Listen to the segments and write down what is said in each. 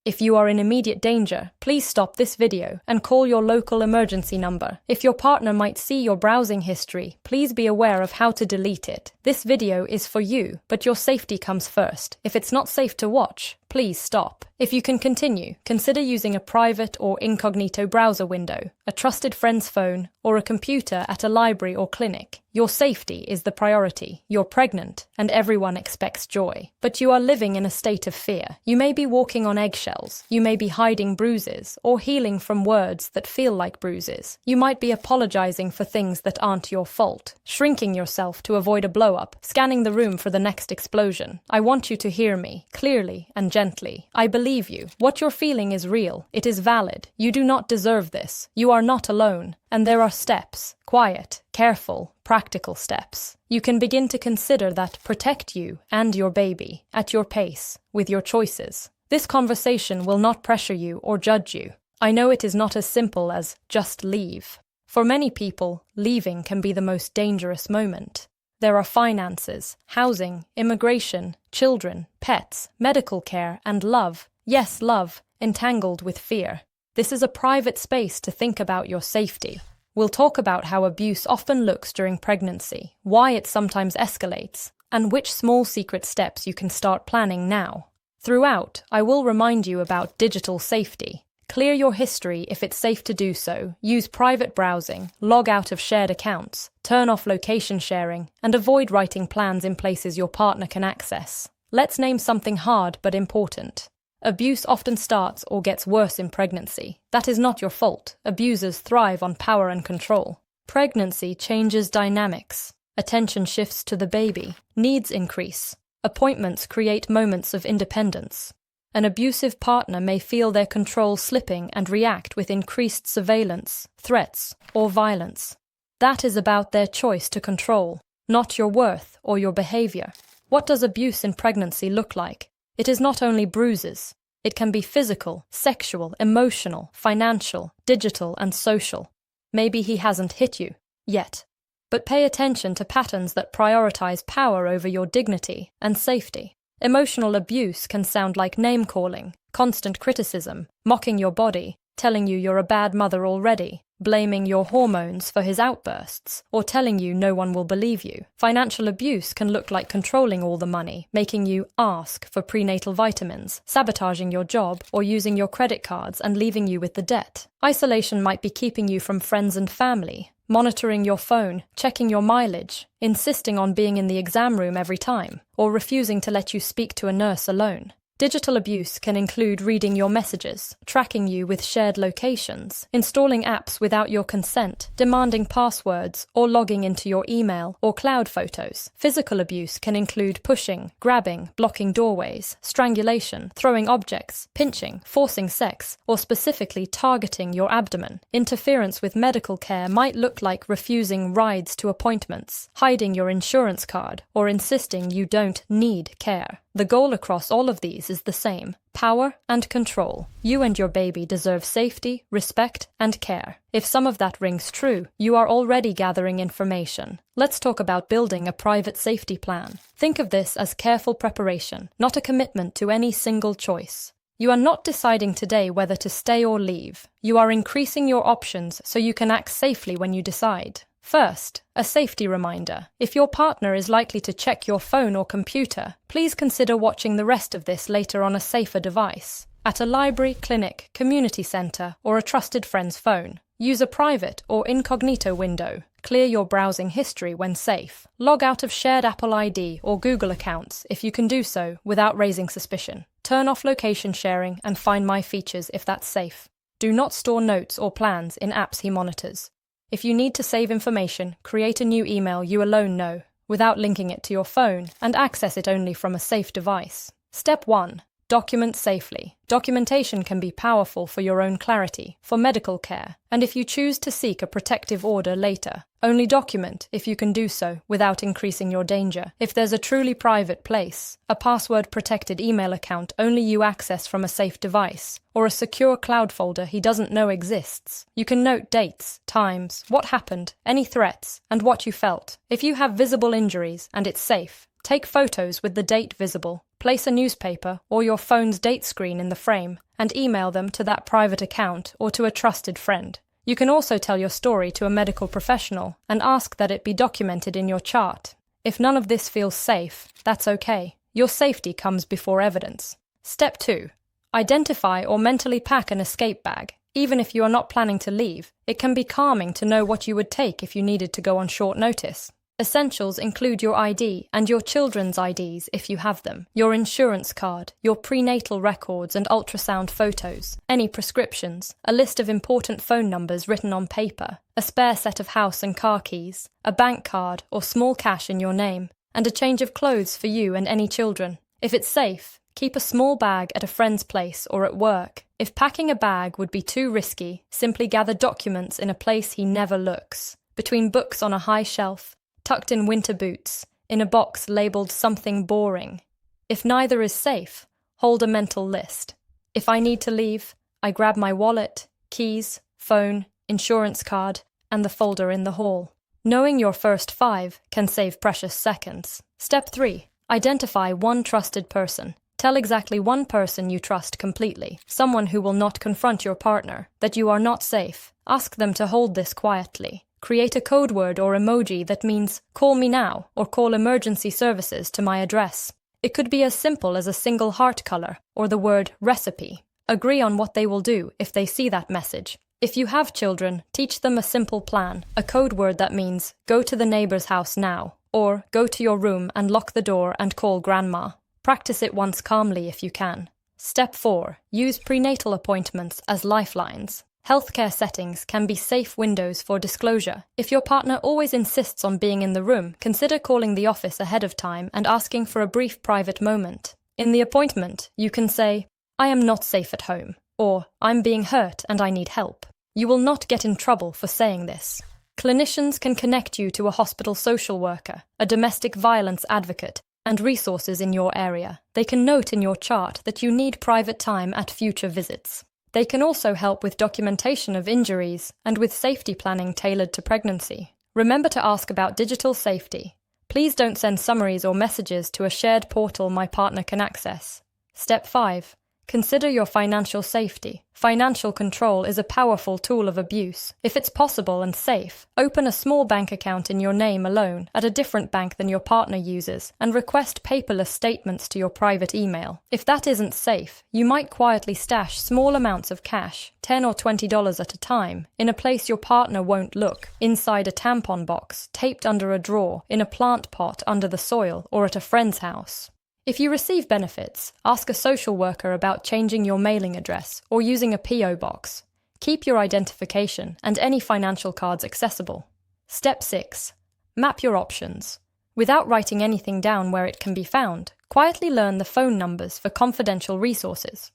If you are in immediate danger, please stop this video and call your local emergency number. If your partner might see your browsing history, please be aware of how to delete it. This video is for you, but your safety comes first. If it's not safe to watch, please stop. If you can continue, consider using a private or incognito browser window, a trusted friend's phone, or a computer at a library or clinic. Your safety is the priority. You're pregnant, and everyone expects joy. But you are living in a state of fear. You may be walking on eggshells. You may be hiding bruises, or healing from words that feel like bruises. You might be apologizing for things that aren't your fault, shrinking yourself to avoid a blow-up, scanning the room for the next explosion. I want you to hear me, clearly and gently. I believe you. What you're feeling is real. It is valid. You do not deserve this. You are not alone. And there are steps. Quiet, careful, practical steps. You can begin to consider that protect you and your baby at your pace, with your choices. This conversation will not pressure you or judge you. I know it is not as simple as just leave. For many people, leaving can be the most dangerous moment. There are finances, housing, immigration, children, pets, medical care, and love. Yes, love, entangled with fear. This is a private space to think about your safety. We'll talk about how abuse often looks during pregnancy, why it sometimes escalates, and which small secret steps you can start planning now. Throughout, I will remind you about digital safety. Clear your history if it's safe to do so, use private browsing, log out of shared accounts, turn off location sharing, and avoid writing plans in places your partner can access. Let's name something hard but important. Abuse often starts or gets worse in pregnancy. That is not your fault. Abusers thrive on power and control. Pregnancy changes dynamics. Attention shifts to the baby. Needs increase. Appointments create moments of independence. An abusive partner may feel their control slipping and react with increased surveillance, threats, or violence. That is about their choice to control, not your worth or your behavior. What does abuse in pregnancy look like? It is not only bruises. It can be physical, sexual, emotional, financial, digital, and social. Maybe he hasn't hit you yet. But pay attention to patterns that prioritize power over your dignity and safety. Emotional abuse can sound like name-calling, constant criticism, mocking your body, telling you you're a bad mother already, blaming your hormones for his outbursts, or telling you no one will believe you. Financial abuse can look like controlling all the money, making you ask for prenatal vitamins, sabotaging your job, or using your credit cards and leaving you with the debt. Isolation might be keeping you from friends and family, monitoring your phone, checking your mileage, insisting on being in the exam room every time, or refusing to let you speak to a nurse alone. Digital abuse can include reading your messages, tracking you with shared locations, installing apps without your consent, demanding passwords, or logging into your email or cloud photos. Physical abuse can include pushing, grabbing, blocking doorways, strangulation, throwing objects, pinching, forcing sex, or specifically targeting your abdomen. Interference with medical care might look like refusing rides to appointments, hiding your insurance card, or insisting you don't need care. The goal across all of these is the same: power and control. You and your baby deserve safety, respect, and care. If some of that rings true, you are already gathering information. Let's talk about building a private safety plan. Think of this as careful preparation, not a commitment to any single choice. You are not deciding today whether to stay or leave. You are increasing your options so you can act safely when you decide. First, a safety reminder. If your partner is likely to check your phone or computer, please consider watching the rest of this later on a safer device. At a library, clinic, community center, or a trusted friend's phone. Use a private or incognito window. Clear your browsing history when safe. Log out of shared Apple ID or Google accounts if you can do so without raising suspicion. Turn off location sharing and Find My features if that's safe. Do not store notes or plans in apps he monitors. If you need to save information, create a new email you alone know, without linking it to your phone, and access it only from a safe device. Step 1. Document safely. Documentation can be powerful for your own clarity, for medical care, and if you choose to seek a protective order later. Only document if you can do so without increasing your danger. If there's a truly private place, a password-protected email account only you access from a safe device, or a secure cloud folder he doesn't know exists, you can note dates, times, what happened, any threats, and what you felt. If you have visible injuries and it's safe, take photos with the date visible. Place a newspaper or your phone's date screen in the frame and email them to that private account or to a trusted friend. You can also tell your story to a medical professional and ask that it be documented in your chart. If none of this feels safe, that's okay. Your safety comes before evidence. Step 2. Identify or mentally pack an escape bag. Even if you are not planning to leave, it can be calming to know what you would take if you needed to go on short notice. Essentials include your ID and your children's IDs if you have them, your insurance card, your prenatal records and ultrasound photos, any prescriptions, a list of important phone numbers written on paper, a spare set of house and car keys, a bank card or small cash in your name, and a change of clothes for you and any children. If it's safe, keep a small bag at a friend's place or at work. If packing a bag would be too risky, simply gather documents in a place he never looks, between books on a high shelf, tucked in winter boots, in a box labelled something boring. If neither is safe, hold a mental list. If I need to leave, I grab my wallet, keys, phone, insurance card, and the folder in the hall. Knowing your first 5 can save precious seconds. Step 3. Identify one trusted person. Tell exactly one person you trust completely, someone who will not confront your partner, that you are not safe. Ask them to hold this quietly. Create a code word or emoji that means "call me now" or "call emergency services to my address." It could be as simple as a single heart color or the word "recipe." Agree on what they will do if they see that message. If you have children, teach them a simple plan, a code word that means "go to the neighbor's house now" or "go to your room and lock the door and call grandma." Practice it once calmly if you can. Step 4. Use prenatal appointments as lifelines. Healthcare settings can be safe windows for disclosure. If your partner always insists on being in the room, consider calling the office ahead of time and asking for a brief private moment. In the appointment, you can say, "I am not safe at home," or "I'm being hurt and I need help." You will not get in trouble for saying this. Clinicians can connect you to a hospital social worker, a domestic violence advocate, and resources in your area. They can note in your chart that you need private time at future visits. They can also help with documentation of injuries and with safety planning tailored to pregnancy. Remember to ask about digital safety. Please don't send summaries or messages to a shared portal my partner can access. Step 5. Consider your financial safety. Financial control is a powerful tool of abuse. If it's possible and safe, open a small bank account in your name alone at a different bank than your partner uses and request paperless statements to your private email. If that isn't safe, you might quietly stash small amounts of cash, $10 or $20 at a time, in a place your partner won't look, inside a tampon box, taped under a drawer, in a plant pot under the soil, or at a friend's house. If you receive benefits, ask a social worker about changing your mailing address or using a PO box. Keep your identification and any financial cards accessible. Step 6. Map your options. Without writing anything down where it can be found, quietly learn the phone numbers for confidential resources.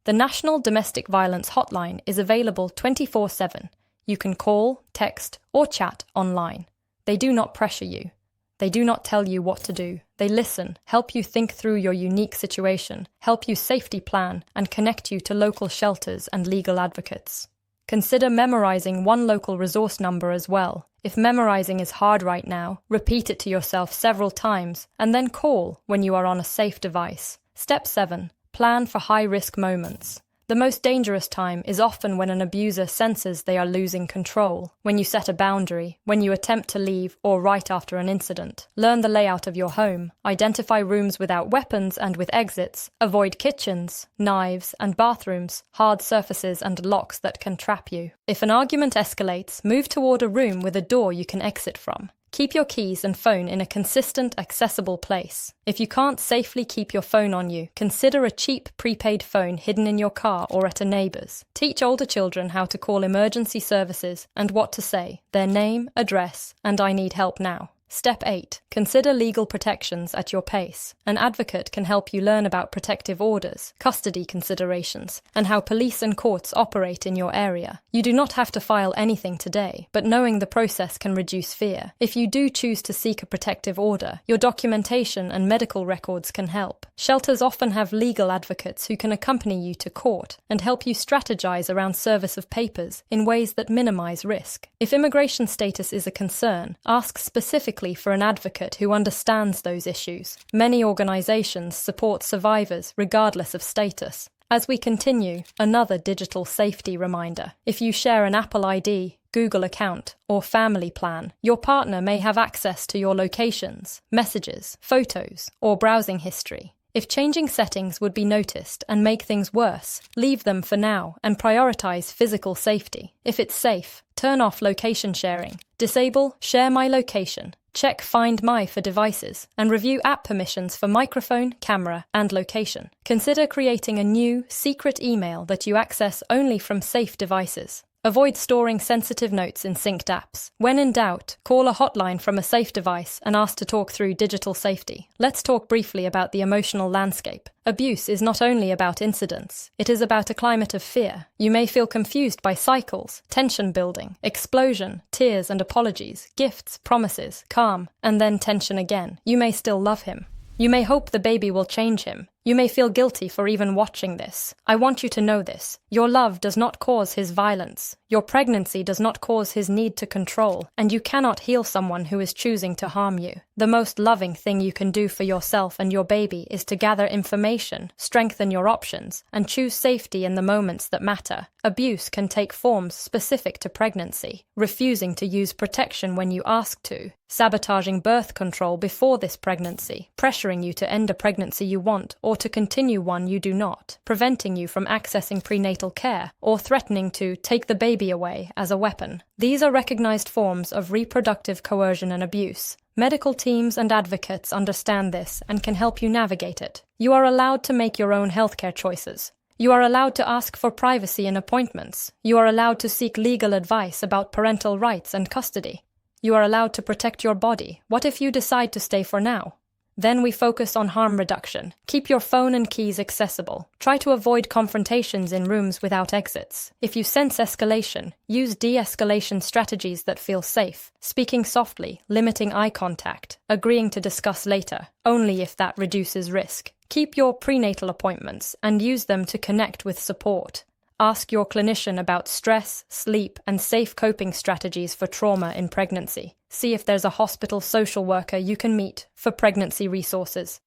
The National Domestic Violence Hotline is available 24/7. You can call, text, or chat online. They do not pressure you. They do not tell you what to do. They listen, help you think through your unique situation, help you safety plan, and connect you to local shelters and legal advocates. Consider memorizing one local resource number as well. If memorizing is hard right now, repeat it to yourself several times, and then call when you are on a safe device. Step 7. Plan for high-risk moments. The most dangerous time is often when an abuser senses they are losing control, when you set a boundary, when you attempt to leave, or right after an incident. Learn the layout of your home, identify rooms without weapons and with exits, avoid kitchens, knives, and bathrooms, hard surfaces and locks that can trap you. If an argument escalates, move toward a room with a door you can exit from. Keep your keys and phone in a consistent, accessible place. If you can't safely keep your phone on you, consider a cheap prepaid phone hidden in your car or at a neighbor's. Teach older children how to call emergency services and what to say, their name, address, and "I need help now." Step 8. Consider legal protections at your pace. An advocate can help you learn about protective orders, custody considerations, and how police and courts operate in your area. You do not have to file anything today, but knowing the process can reduce fear. If you do choose to seek a protective order, your documentation and medical records can help. Shelters often have legal advocates who can accompany you to court and help you strategize around service of papers in ways that minimize risk. If immigration status is a concern, ask specifically quickly for an advocate who understands those issues. Many organizations support survivors regardless of status. As we continue, another digital safety reminder. If you share an Apple ID, Google account, or family plan, your partner may have access to your locations, messages, photos, or browsing history. If changing settings would be noticed and make things worse, leave them for now and prioritize physical safety. If it's safe, turn off location sharing. Disable Share My Location. Check Find My for devices and review app permissions for microphone, camera, and location. Consider creating a new, secret email that you access only from safe devices. Avoid storing sensitive notes in synced apps. When in doubt, call a hotline from a safe device and ask to talk through digital safety. Let's talk briefly about the emotional landscape. Abuse is not only about incidents, it is about a climate of fear. You may feel confused by cycles, tension building, explosion, tears and apologies, gifts, promises, calm, and then tension again. You may still love him. You may hope the baby will change him. You may feel guilty for even watching this. I want you to know this. Your love does not cause his violence. Your pregnancy does not cause his need to control, and you cannot heal someone who is choosing to harm you. The most loving thing you can do for yourself and your baby is to gather information, strengthen your options, and choose safety in the moments that matter. Abuse can take forms specific to pregnancy: refusing to use protection when you ask to, sabotaging birth control before this pregnancy, pressuring you to end a pregnancy you want or to continue one you do not, preventing you from accessing prenatal care, or threatening to take the baby away as a weapon. These are recognized forms of reproductive coercion and abuse. Medical teams and advocates understand this and can help you navigate it. You are allowed to make your own healthcare choices. You are allowed to ask for privacy in appointments. You are allowed to seek legal advice about parental rights and custody. You are allowed to protect your body. What if you decide to stay for now? Then we focus on harm reduction. Keep your phone and keys accessible. Try to avoid confrontations in rooms without exits. If you sense escalation, use de-escalation strategies that feel safe. Speaking softly, limiting eye contact, agreeing to discuss later, only if that reduces risk. Keep your prenatal appointments and use them to connect with support. Ask your clinician about stress, sleep, and safe coping strategies for trauma in pregnancy. See if there's a hospital social worker you can meet for pregnancy resources.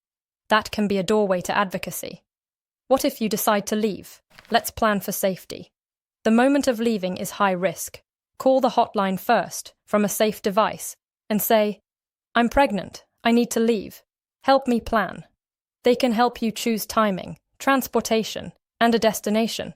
That can be a doorway to advocacy. What if you decide to leave? Let's plan for safety. The moment of leaving is high risk. Call the hotline first, from a safe device, and say, "I'm pregnant. I need to leave. Help me plan." They can help you choose timing, transportation, and a destination.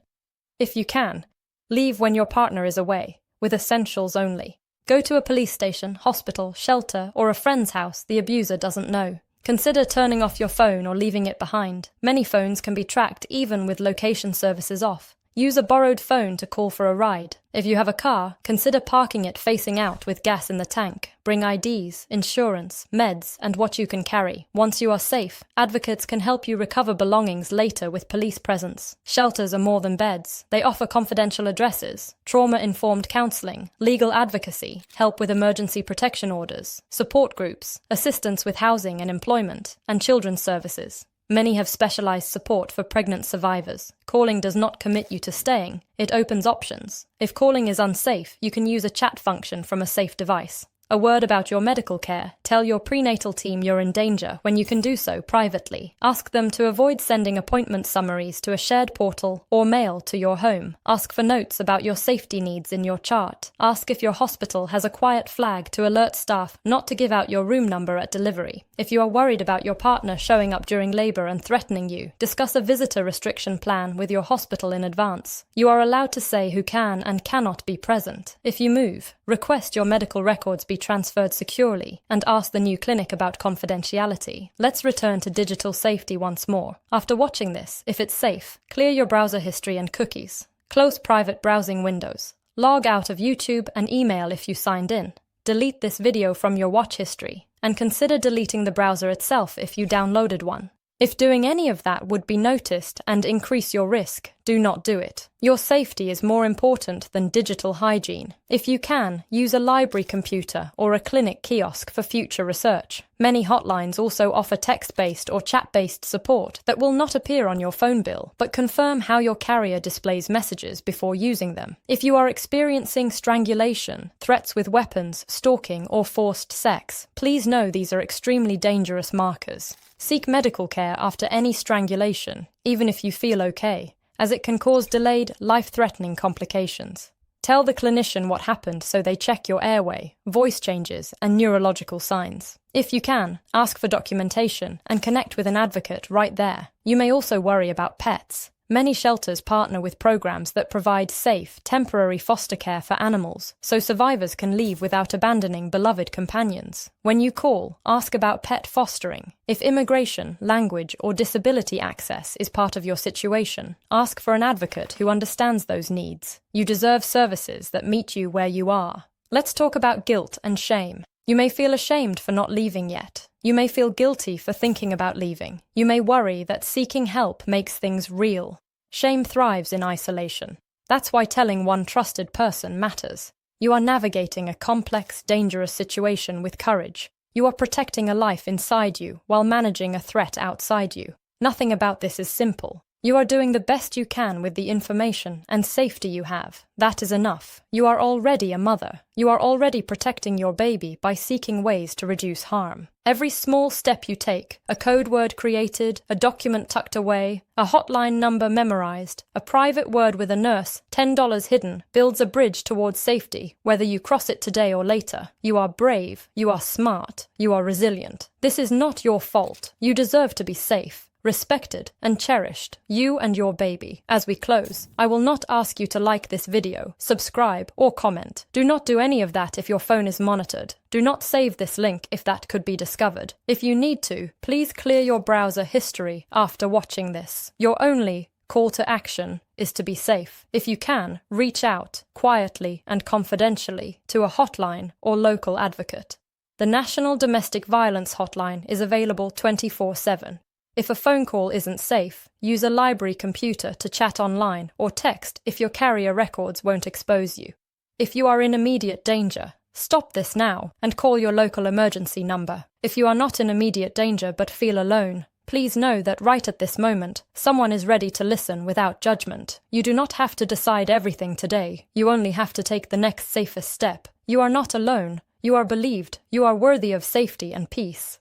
If you can, leave when your partner is away, with essentials only. Go to a police station, hospital, shelter, or a friend's house the abuser doesn't know. Consider turning off your phone or leaving it behind. Many phones can be tracked even with location services off. Use a borrowed phone to call for a ride. If you have a car, consider parking it facing out with gas in the tank. Bring IDs, insurance, meds, and what you can carry. Once you are safe, advocates can help you recover belongings later with police presence. Shelters are more than beds. They offer confidential addresses, trauma-informed counseling, legal advocacy, help with emergency protection orders, support groups, assistance with housing and employment, and children's services. Many have specialized support for pregnant survivors. Calling does not commit you to staying. It opens options. If calling is unsafe, you can use a chat function from a safe device. A word about your medical care. Tell your prenatal team you're in danger when you can do so privately. Ask them to avoid sending appointment summaries to a shared portal or mail to your home. Ask for notes about your safety needs in your chart. Ask if your hospital has a quiet flag to alert staff not to give out your room number at delivery. If you are worried about your partner showing up during labor and threatening you, discuss a visitor restriction plan with your hospital in advance. You are allowed to say who can and cannot be present. If you move, request your medical records be transferred securely and ask the new clinic about confidentiality. Let's return to digital safety once more. After watching this, if it's safe, clear your browser history and cookies. Close private browsing windows. Log out of YouTube and email if you signed in. Delete this video from your watch history, and consider deleting the browser itself if you downloaded one. If doing any of that would be noticed and increase your risk, do not do it. Your safety is more important than digital hygiene. If you can, use a library computer or a clinic kiosk for future research. Many hotlines also offer text-based or chat-based support that will not appear on your phone bill, but confirm how your carrier displays messages before using them. If you are experiencing strangulation, threats with weapons, stalking, or forced sex, please know these are extremely dangerous markers. Seek medical care after any strangulation, even if you feel okay, as it can cause delayed, life-threatening complications. Tell the clinician what happened so they check your airway, voice changes, and neurological signs. If you can, ask for documentation and connect with an advocate right there. You may also worry about pets. Many shelters partner with programs that provide safe, temporary foster care for animals, so survivors can leave without abandoning beloved companions. When you call, ask about pet fostering. If immigration, language, or disability access is part of your situation, ask for an advocate who understands those needs. You deserve services that meet you where you are. Let's talk about guilt and shame. You may feel ashamed for not leaving yet. You may feel guilty for thinking about leaving. You may worry that seeking help makes things real. Shame thrives in isolation. That's why telling one trusted person matters. You are navigating a complex, dangerous situation with courage. You are protecting a life inside you while managing a threat outside you. Nothing about this is simple. You are doing the best you can with the information and safety you have. That is enough. You are already a mother. You are already protecting your baby by seeking ways to reduce harm. Every small step you take, a code word created, a document tucked away, a hotline number memorized, a private word with a nurse, $10 hidden, builds a bridge towards safety, whether you cross it today or later. You are brave. You are smart. You are resilient. This is not your fault. You deserve to be safe, respected, and cherished, you and your baby. As we close, I will not ask you to like this video, subscribe, or comment. Do not do any of that if your phone is monitored. Do not save this link if that could be discovered. If you need to, please clear your browser history after watching this. Your only call to action is to be safe. If you can, reach out, quietly and confidentially, to a hotline or local advocate. The National Domestic Violence Hotline is available 24/7. If a phone call isn't safe, use a library computer to chat online or text if your carrier records won't expose you. If you are in immediate danger, stop this now and call your local emergency number. If you are not in immediate danger but feel alone, please know that right at this moment, someone is ready to listen without judgment. You do not have to decide everything today. You only have to take the next safest step. You are not alone. You are believed. You are worthy of safety and peace.